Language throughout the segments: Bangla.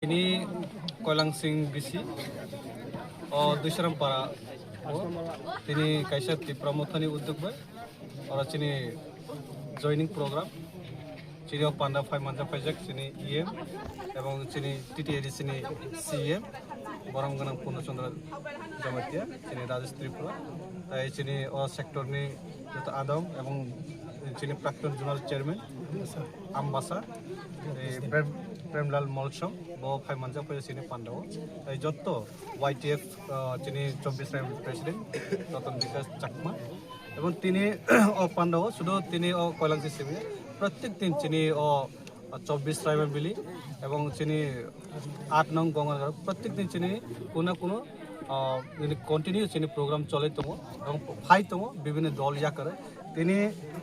Ini Koilangsing bisi Dusharam-para tini kaisa ti pramothani udyog bai ora chini joining program chini panda 5 manja paijak chini EM ebong chini TTAD chini CM Borang Ganang Purnachandra Jamatia chini Rajesh Tripura tai chini o sector ni Adam ebong chini Prakton Zonal Chairman Ambasa Premlal Molsam bo 5 manja paijak chini Pandao tai jotto YTF chini 24 President Ratan Vikas Chakma এবং তিনি পান্ডাও শুধু তিনি কৈলাংসি সিমে প্রত্যেক দিন চিনি 24 ট্রাইবাল বিলি এবং চিনি 8 নং গঙ্গার প্রত্যেক দিন চিনি কোনো কোনো কন্টিনিউ চিনি প্রোগ্রাম চলে তমো এবং ফাই তমো বিভিন্ন দল ইয়া করে তিনি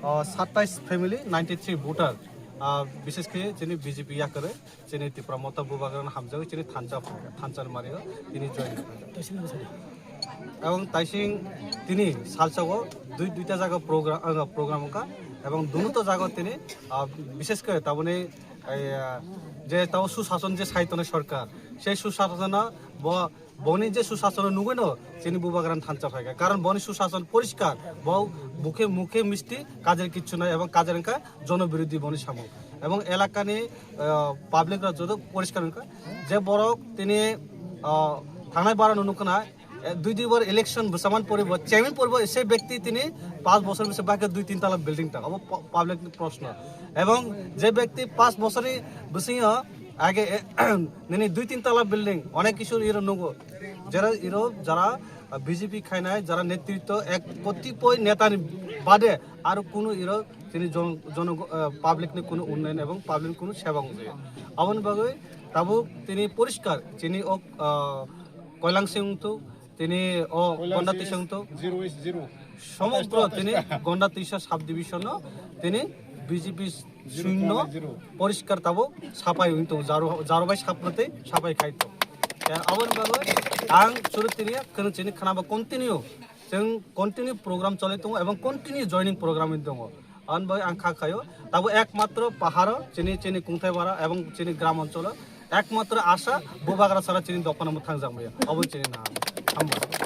27 ফ্যামিলি 93 ভোটার বিশেষ করে চিনি বিজেপি ইয়া করে চিনি প্রমোতা বুবাগান হামজাগে চিনি থানচার মারিও তিনি জয়েন করে এবং তাইসিং তিনি সালসাগো দুইটা জায়গা প্রোগ্রাম কা এবং দুটো জায়গা তিনি বিশেষ করে তাবনে যে তাও সুশাসন যে সাহিত্যনের সরকার সেই সুশাসন বনি যে সুশাসন নুগেন চিনি বুবাগ্রাম থানচা ফাইকা কারণ বনি সুশাসন পরিষ্কার বউ মুখে মুখে মিষ্টি কাজের কিচ্ছু নয় এবং কাজের জনবিরোধী বনি সামক এবং এলাকা নিয়ে পাবলিকরা যত পরিষ্কার যে বড় তিনি থানায় বাড়ানো নুকনা দুইবার ইলেকশন বসামান পড়ব চেয়ারম্যান পড়ব সেই ব্যক্তি তিনি 5 বছর বেশি বাকি 2-3 তলা বিল্ডিংটা পাবলিক প্রশ্ন এবং যে ব্যক্তি 5 বছরই বেশি আগে নিনি 2-3 তলা বিল্ডিং অনেক কিছু ইরো নগো যারা বিজেপি খাইনায় যারা নেতৃত্ব এক কতিপয় নেতা বাদে আর কোনো ইরো তিনি জন পাবলিক নি কোনো উন্নয়ন এবং পাবলিক কোনো সেবা করে আমন বাগে তাবু তিনি পরিষ্কার যিনি কৈলাংসিং তো তিনি গন্ডাতিসংত সমগ্র তিনি গন্ডাতিসা সাব ডিভিশন তিনি বিজেপি শূন্য পরিষ্কার তাবো সাফাই হইতো জারবাই সাপ্রতে সাফাই খাইতো আবার বাবা আং চুরতিনিয়া কোন চিনি খানাবা কন্টিনিউ जों কন্টিনিউ প্রোগ্রাম চলাইতো এবং কন্টিনিউ জয়নিং প্রোগ্রাম দङ আন বাই আং খাখাयो তাবো একমাত্র পাহাড় চিনি কুংথাইবাড়া এবং চিনি গ্রাম অঞ্চল একমাত্র আশা বুবাগ্রা ছাড়া চিনি দোকানে থাকজাম অবৈ চিনি না হামবা